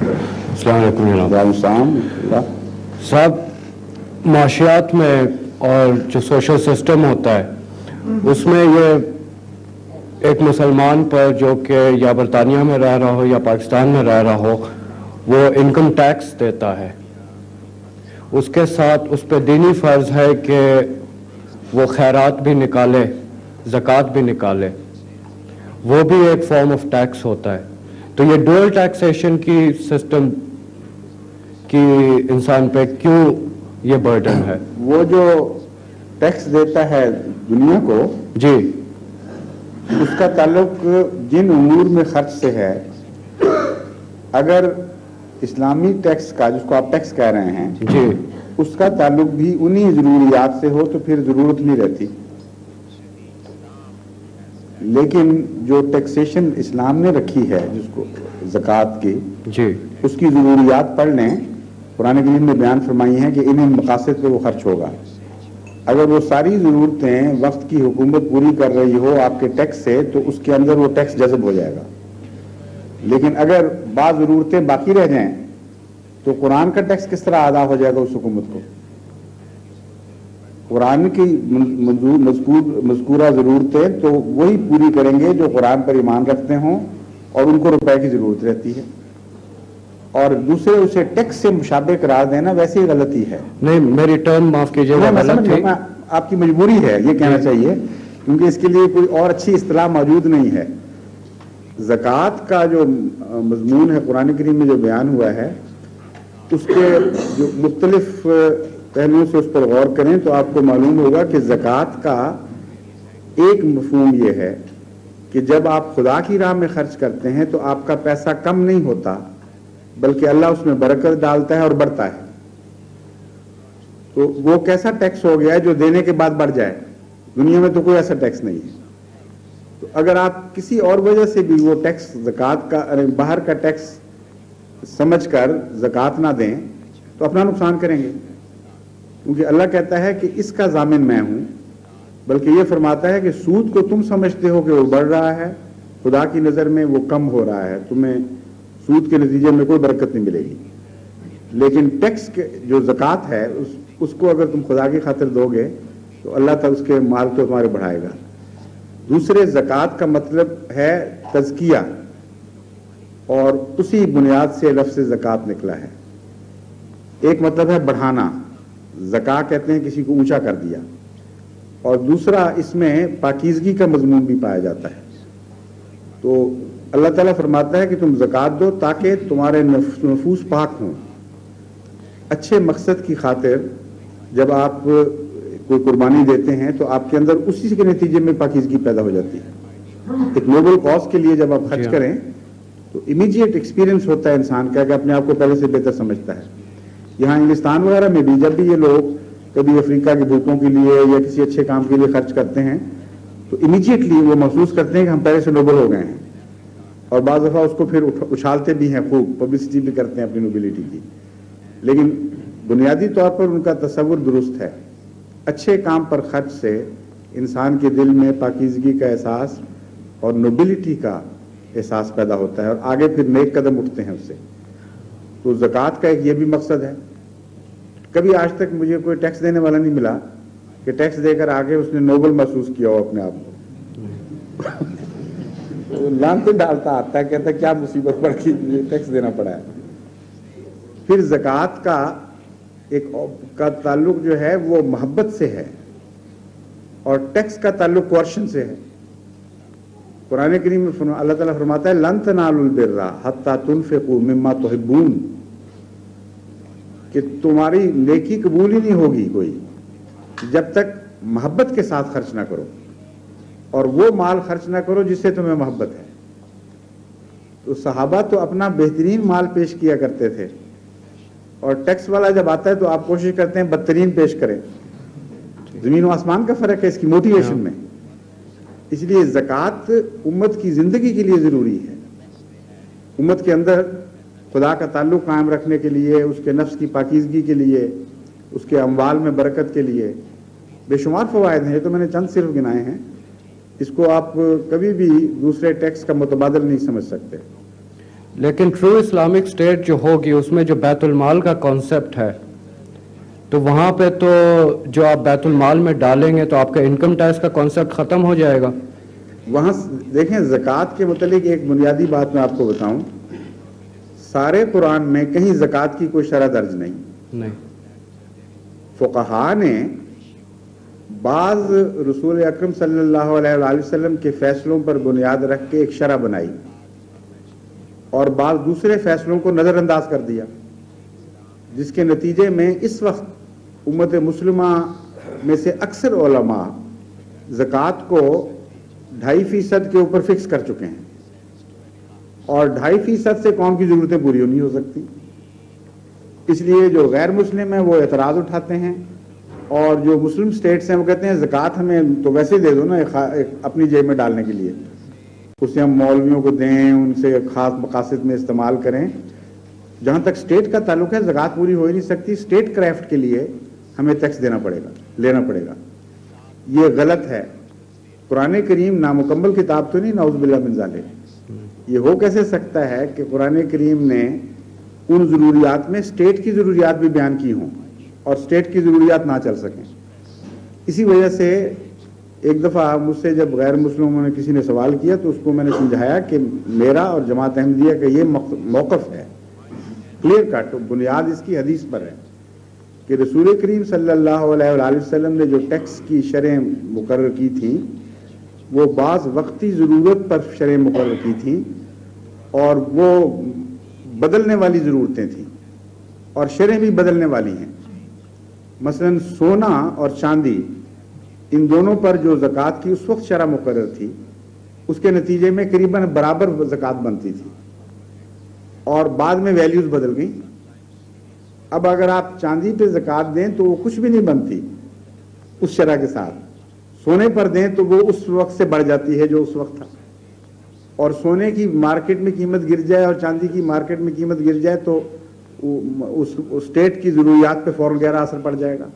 السلام علیکم السلام صاحب، معاشیات میں اور جو سوشل سسٹم ہوتا ہے اس میں یہ ایک مسلمان پر جو کہ یا برطانیہ میں رہ رہا ہو یا پاکستان میں رہ رہا ہو وہ انکم ٹیکس دیتا ہے، اس کے ساتھ اس پہ دینی فرض ہے کہ وہ خیرات بھی نکالے، زکوٰۃ بھی نکالے، وہ بھی ایک فارم آف ٹیکس ہوتا ہے. تو یہ ڈوئل ٹیکسیشن کی سسٹم کی انسان پہ کیوں یہ برڈن ہے؟ وہ جو ٹیکس دیتا ہے دنیا کو جی، اس کا تعلق جن امور میں خرچ سے ہے. اگر اسلامی ٹیکس کا، جس کو آپ ٹیکس کہہ رہے ہیں، جی، اس کا تعلق بھی انہی ضروریات سے ہو تو پھر ضرورت نہیں رہتی. لیکن جو ٹیکسیشن اسلام نے رکھی ہے جس کو زکوٰۃ کی، جی، اس کی ضروریات پڑھ لیں. قرآن کریم نے بیان فرمائی ہیں کہ انہیں مقاصد پہ وہ خرچ ہوگا. اگر وہ ساری ضرورتیں وقت کی حکومت پوری کر رہی ہو آپ کے ٹیکس سے تو اس کے اندر وہ ٹیکس جذب ہو جائے گا. لیکن اگر بعض ضرورتیں باقی رہ جائیں تو قرآن کا ٹیکس کس طرح ادا ہو جائے گا اس حکومت کو؟ قرآن کی مذکورہ ضرورتیں تو وہی پوری کریں گے جو قرآن پر ایمان رکھتے ہوں اور ان کو روپے کی ضرورت رہتی ہے. اور دوسرے اسے ٹیکس سے مشابہ قرار دینا ویسے ہی غلطی ہے. نہیں، میری ٹرم معاف کیجیے گا، غلط تھی. آپ کی مجبوری ہے یہ کہنا چاہیے، کیونکہ اس کے لیے کوئی اور اچھی اصطلاح موجود نہیں ہے. زکوٰۃ کا جو مضمون ہے قرآن کریم میں جو بیان ہوا ہے، اس کے جو مختلف پہلوؤں سے اس پر غور کریں تو آپ کو معلوم ہوگا کہ زکوٰۃ کا ایک مفہوم یہ ہے کہ جب آپ خدا کی راہ میں خرچ کرتے ہیں تو آپ کا پیسہ کم نہیں ہوتا بلکہ اللہ اس میں برکت ڈالتا ہے اور بڑھتا ہے. تو وہ کیسا ٹیکس ہو گیا ہے جو دینے کے بعد بڑھ جائے؟ دنیا میں تو کوئی ایسا ٹیکس نہیں ہے. تو اگر آپ کسی اور وجہ سے بھی وہ ٹیکس زکوٰۃ کا باہر کا ٹیکس سمجھ کر زکوٰۃ نہ دیں تو اپنا نقصان کریں گے. کیونکہ اللہ کہتا ہے کہ اس کا ضامن میں ہوں، بلکہ یہ فرماتا ہے کہ سود کو تم سمجھتے ہو کہ وہ بڑھ رہا ہے، خدا کی نظر میں وہ کم ہو رہا ہے، تمہیں سود کے نتیجے میں کوئی برکت نہیں ملے گی. لیکن ٹیکس کے جو زکوٰۃ ہے اس کو اگر تم خدا کی خاطر دو گے تو اللہ تعالیٰ اس کے مال کو تمہارے بڑھائے گا. دوسرے زکوٰۃ کا مطلب ہے تزکیہ، اور اسی بنیاد سے لفظ زکوٰۃ نکلا ہے. ایک مطلب ہے بڑھانا، زکوٰۃ کہتے ہیں کسی کو اونچا کر دیا، اور دوسرا اس میں پاکیزگی کا مضمون بھی پایا جاتا ہے. تو اللہ تعالیٰ فرماتا ہے کہ تم زکوٰۃ دو تاکہ تمہارے نفوس پاک ہوں. اچھے مقصد کی خاطر جب آپ کوئی قربانی دیتے ہیں تو آپ کے اندر اسی کے نتیجے میں پاکیزگی پیدا ہو جاتی ہے. ایک نوبل کاز کے لیے جب آپ خرچ کریں تو امیجیٹ ایکسپیرینس ہوتا ہے انسان کا کہ اپنے آپ کو پہلے سے بہتر سمجھتا ہے. یہاں انگلستان وغیرہ میں بھی جب بھی یہ لوگ کبھی افریقہ کے بھوکوں کے لیے یا کسی اچھے کام کے لیے خرچ کرتے ہیں تو امیجیٹلی وہ محسوس کرتے ہیں کہ ہم پہلے سے نوبل ہو گئے ہیں، اور بعض دفعہ اس کو پھر اچھالتے بھی ہیں، خوب پبلسٹی بھی کرتے ہیں اپنی نوبلٹی کی. لیکن بنیادی طور پر ان کا تصور درست ہے. اچھے کام پر خرچ سے انسان کے دل میں پاکیزگی کا احساس اور نوبلٹی کا احساس پیدا ہوتا ہے اور آگے پھر نیک قدم اٹھتے ہیں اس سے. تو زکوٰۃ کا ایک یہ بھی مقصد ہے. کبھی آج تک مجھے کوئی ٹیکس دینے والا نہیں ملا کہ ٹیکس دے کر آگے اس نے نوبل محسوس کیا ہو اپنے آپ کو. لانتے ڈالتا آتا ہے، کہتا ہے کیا مصیبت پڑ گئی، مجھے ٹیکس دینا پڑا ہے. پھر زکوٰۃ کا تعلق جو ہے وہ محبت سے ہے اور ٹیکس کا تعلق کوارشن سے ہے. قرآن کریم میں اللہ تعالیٰ فرماتا ہے لن تنالوا البر حتی تنفقوا مما تحبون، کہ تمہاری نیکی قبول ہی نہیں ہوگی کوئی جب تک محبت کے ساتھ خرچ نہ کرو، اور وہ مال خرچ نہ کرو جس سے تمہیں محبت ہے. تو صحابہ تو اپنا بہترین مال پیش کیا کرتے تھے، اور ٹیکس والا جب آتا ہے تو آپ کوشش کرتے ہیں بدترین پیش کریں. زمین و آسمان کا فرق ہے اس کی موٹیویشن میں. اس لیے زکوٰۃ امت کی زندگی کے لیے ضروری ہے. امت کے اندر خدا کا تعلق قائم رکھنے کے لیے، اس کے نفس کی پاکیزگی کے لیے، اس کے اموال میں برکت کے لیے بے شمار فوائد ہیں. یہ تو میں نے چند صرف گنائے ہیں. اس کو آپ کبھی بھی دوسرے ٹیکس کا متبادل نہیں سمجھ سکتے. لیکن ٹرو اسلامک اسٹیٹ جو ہوگی اس میں جو بیت المال کا کانسیپٹ ہے تو وہاں پہ تو جو آپ بیت المال میں ڈالیں گے تو آپ کا انکم ٹیکس کا کانسیپٹ ختم ہو جائے گا. وہاں دیکھیں زکوٰۃ کے متعلق ایک بنیادی بات میں آپ کو بتاؤں, سارے قرآن میں کہیں زکوٰۃ کی کوئی شرح درج نہیں. فقہا نے بعض رسول اکرم صلی اللہ علیہ وآلہ وسلم کے فیصلوں پر بنیاد رکھ کے ایک شرح بنائی اور بعض دوسرے فیصلوں کو نظر انداز کر دیا, جس کے نتیجے میں اس وقت امت مسلمہ میں سے اکثر علماء زکوٰۃ کو 2.5% کے اوپر فکس کر چکے ہیں, اور 2.5% سے قوم کی ضرورتیں پوری نہیں ہو سکتی. اس لیے جو غیر مسلم ہیں وہ اعتراض اٹھاتے ہیں, اور جو مسلم سٹیٹس ہیں وہ کہتے ہیں زکوٰۃ ہمیں تو ویسے دے دو نا اپنی جیب میں ڈالنے کے لیے, اسے ہم مولویوں کو دیں, ان سے خاص مقاصد میں استعمال کریں. جہاں تک اسٹیٹ کا تعلق ہے زکوٰۃ پوری ہو ہی نہیں سکتی, اسٹیٹ کرافٹ کے لیے ہمیں ٹیکس دینا پڑے گا, لینا پڑے گا. یہ غلط ہے. قرآن کریم نامکمل کتاب تو نہیں, نعوذ باللہ من ذالک. یہ ہو کیسے سکتا ہے کہ قرآن کریم نے ان ضروریات میں اسٹیٹ کی ضروریات بھی بیان کی ہوں اور اسٹیٹ کی ضروریات نہ چل سکیں. اسی وجہ سے ایک دفعہ مجھ سے جب غیر مسلموں نے کسی نے سوال کیا تو اس کو میں نے سمجھایا کہ میرا اور جماعت احمدیہ کا یہ موقف ہے کلیئر کٹ, بنیاد اس کی حدیث پر ہے کہ رسول کریم صلی اللہ علیہ وآلہ وسلم نے جو ٹیکس کی شرح مقرر کی تھیں وہ بعض وقتی ضرورت پر شرح مقرر کی تھیں, اور وہ بدلنے والی ضرورتیں تھیں, اور شرح بھی بدلنے والی ہیں. مثلا سونا اور چاندی, ان دونوں پر جو زکوٰۃ کی اس وقت شرح مقرر تھی اس کے نتیجے میں قریباً برابر زکوٰۃ بنتی تھی, اور بعد میں ویلیوز بدل گئیں. اب اگر آپ چاندی پہ زکوٰۃ دیں تو وہ کچھ بھی نہیں بنتی اس شرح کے ساتھ, سونے پر دیں تو وہ اس وقت سے بڑھ جاتی ہے جو اس وقت تھا, اور سونے کی مارکیٹ میں قیمت گر جائے اور چاندی کی مارکیٹ میں قیمت گر جائے تو اس اسٹیٹ کی ضروریات پہ فوراً گہرا اثر پڑ جائے گا.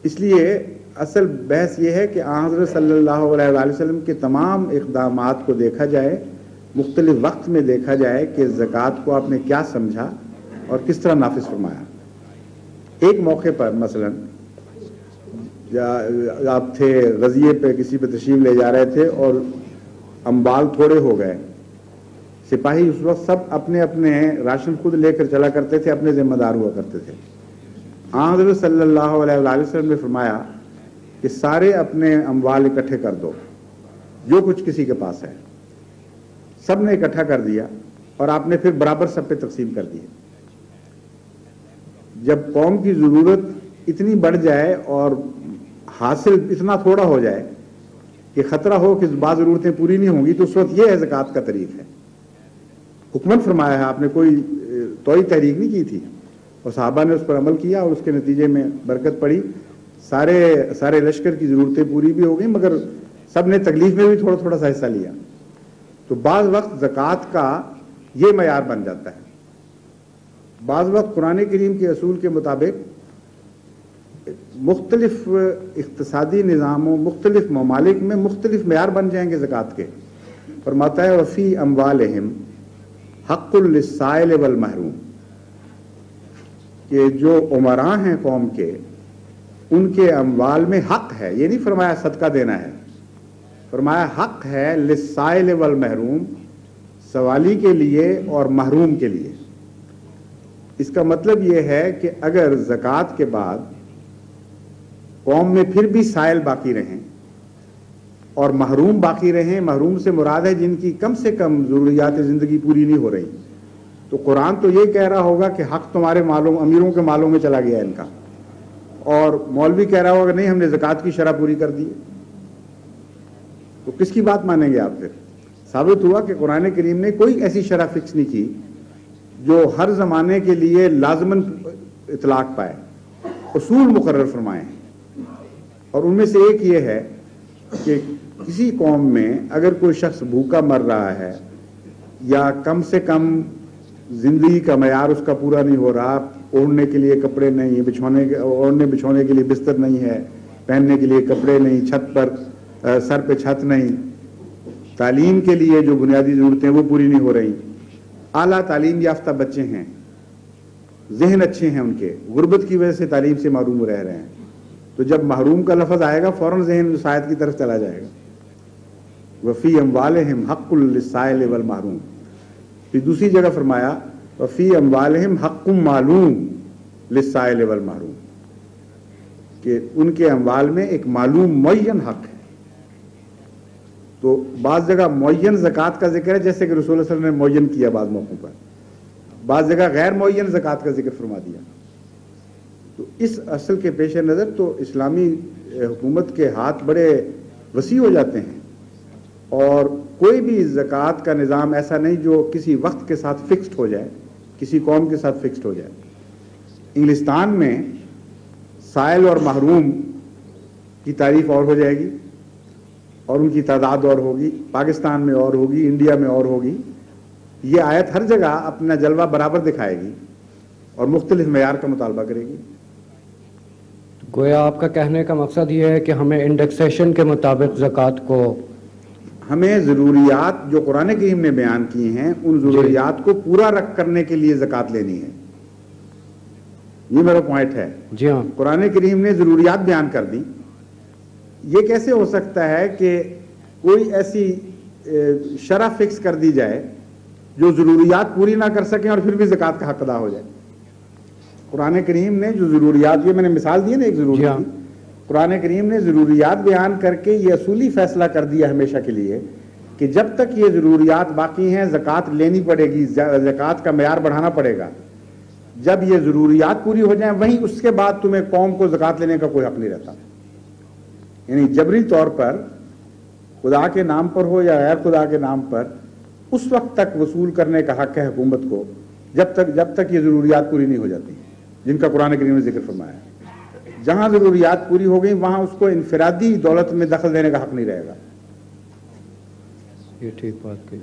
اس لیے اصل بحث یہ ہے کہ آن حضرت صلی اللہ علیہ وآلہ وسلم کے تمام اقدامات کو دیکھا جائے, مختلف وقت میں دیکھا جائے کہ زکوٰۃ کو آپ نے کیا سمجھا اور کس طرح نافذ فرمایا. ایک موقع پر مثلا آپ تھے غزیے پہ, کسی پہ تشریف لے جا رہے تھے اور اموال تھوڑے ہو گئے, سپاہی اس وقت سب اپنے اپنے راشن خود لے کر چلا کرتے تھے, اپنے ذمہ دار ہوا کرتے تھے. حضرت صلی اللہ علیہ وآلہ وسلم نے فرمایا کہ سارے اپنے اموال اکٹھے کر دو, جو کچھ کسی کے پاس ہے. سب نے اکٹھا کر دیا اور آپ نے پھر برابر سب پہ تقسیم کر دیے. جب قوم کی ضرورت اتنی بڑھ جائے اور حاصل اتنا تھوڑا ہو جائے کہ خطرہ ہو کہ بعض ضرورتیں پوری نہیں ہوں گی, تو اس وقت یہ ہے زکوٰۃ کا طریق ہے. حکمن فرمایا ہے, آپ نے کوئی توئی تحریک نہیں کی تھی, اور صحابہ نے اس پر عمل کیا اور اس کے نتیجے میں برکت پڑی. سارے لشکر کی ضرورتیں پوری بھی ہو گئیں, مگر سب نے تکلیف میں بھی تھوڑا تھوڑا سا حصہ لیا. تو بعض وقت زکوٰۃ کا یہ معیار بن جاتا ہے. بعض وقت قرآن کریم کے اصول کے مطابق مختلف اقتصادی نظاموں, مختلف ممالک میں مختلف معیار بن جائیں گے زکوٰۃ کے. فرماتا ہے وفی اموالہم حق للسائل والمحروم, کہ جو امراء ہیں قوم کے ان کے اموال میں حق ہے. یہ نہیں فرمایا صدقہ دینا ہے, فرمایا حق ہے للسائل والمحروم, سوالی کے لیے اور محروم کے لیے. اس کا مطلب یہ ہے کہ اگر زکوٰۃ کے بعد قوم میں پھر بھی سائل باقی رہیں اور محروم باقی رہیں, محروم سے مراد ہے جن کی کم سے کم ضروریات زندگی پوری نہیں ہو رہی, تو قرآن تو یہ کہہ رہا ہوگا کہ حق تمہارے مالوں, امیروں کے مالوں میں چلا گیا ان کا, اور مولوی کہہ رہا ہوگا نہیں ہم نے زکوٰۃ کی شرح پوری کر دی. تو کس کی بات مانیں گے آپ؟ پھر ثابت ہوا کہ قرآن کریم نے کوئی ایسی شرح فکس نہیں کی جو ہر زمانے کے لیے لازماً اطلاق پائے. اصول مقرر فرمائے ہیں, اور ان میں سے ایک یہ ہے کہ کسی قوم میں اگر کوئی شخص بھوکا مر رہا ہے یا کم سے کم زندگی کا معیار اس کا پورا نہیں ہو رہا, اوڑھنے کے لیے کپڑے نہیں, اوڑھنے بچھونے کے لیے بستر نہیں ہے, پہننے کے لیے کپڑے نہیں, چھت پر سر پہ چھت نہیں, تعلیم کے لیے جو بنیادی ضرورتیں وہ پوری نہیں ہو رہی, اعلیٰ تعلیم یافتہ بچے ہیں, ذہن اچھے ہیں ان کے, غربت کی وجہ سے تعلیم سے محروم رہ رہے ہیں, تو جب محروم کا لفظ آئے گا فوراً ذہن اس آیت کی طرف چلا جائے گا. وفی اموالہم حق للسائل والمحروم. پھر دوسری جگہ فرمایا وفی اموالہم حق معلوم للسائل والمحروم, کہ ان کے اموال میں ایک معلوم معین حق ہے. تو بعض جگہ معین زکوٰۃ کا ذکر ہے, جیسے کہ رسول اللہ صلی اللہ علیہ وسلم نے معین کیا بعض موقعوں پر, بعض جگہ غیر معین زکوٰۃ کا ذکر فرما دیا. تو اس اصل کے پیش نظر تو اسلامی حکومت کے ہاتھ بڑے وسیع ہو جاتے ہیں, اور کوئی بھی زکوٰۃ کا نظام ایسا نہیں جو کسی وقت کے ساتھ فکسڈ ہو جائے, کسی قوم کے ساتھ فکسڈ ہو جائے. انگلستان میں سائل اور محروم کی تعریف اور ہو جائے گی, اور ان کی تعداد اور ہوگی, پاکستان میں اور ہوگی, انڈیا میں اور ہوگی. یہ آیت ہر جگہ اپنا جلوہ برابر دکھائے گی اور مختلف معیار کا مطالبہ کرے گی. گویا آپ کا کہنے کا مقصد یہ ہے کہ ہمیں انڈیکسیشن کے مطابق زکوٰۃ کو, ہمیں ضروریات جو قرآن کریم نے بیان کی ہیں ان ضروریات کو پورا رکھ کرنے کے لیے زکوٰۃ لینی ہے. یہ میرا پوائنٹ ہے. جی ہاں, قرآن کریم نے ضروریات بیان کر دی. یہ کیسے ہو سکتا ہے کہ کوئی ایسی شرح فکس کر دی جائے جو ضروریات پوری نہ کر سکیں اور پھر بھی زکوٰۃ کا حق ادا ہو جائے؟ قرآن کریم نے جو ضروریات, یہ میں نے مثال دی ہے نا ایک ضروریات, قرآن کریم نے ضروریات بیان کر کے یہ اصولی فیصلہ کر دیا ہمیشہ کے لیے کہ جب تک یہ ضروریات باقی ہیں زکوٰۃ لینی پڑے گی, زکوٰۃ کا معیار بڑھانا پڑے گا. جب یہ ضروریات پوری ہو جائیں وہیں اس کے بعد تمہیں قوم کو زکوٰۃ لینے کا کوئی حق نہیں رہتا. یعنی جبری طور پر خدا کے نام پر ہو یا غیر خدا کے نام پر اس وقت تک وصول کرنے کا حق ہے حکومت کو جب تک یہ ضروریات پوری نہیں ہو جاتی جن کا قرآن کریم نے ذکر فرمایا ہے. جہاں ضروریات پوری ہو گئی وہاں اس کو انفرادی دولت میں دخل دینے کا حق نہیں رہے گا. یہ ٹھیک بات کہی.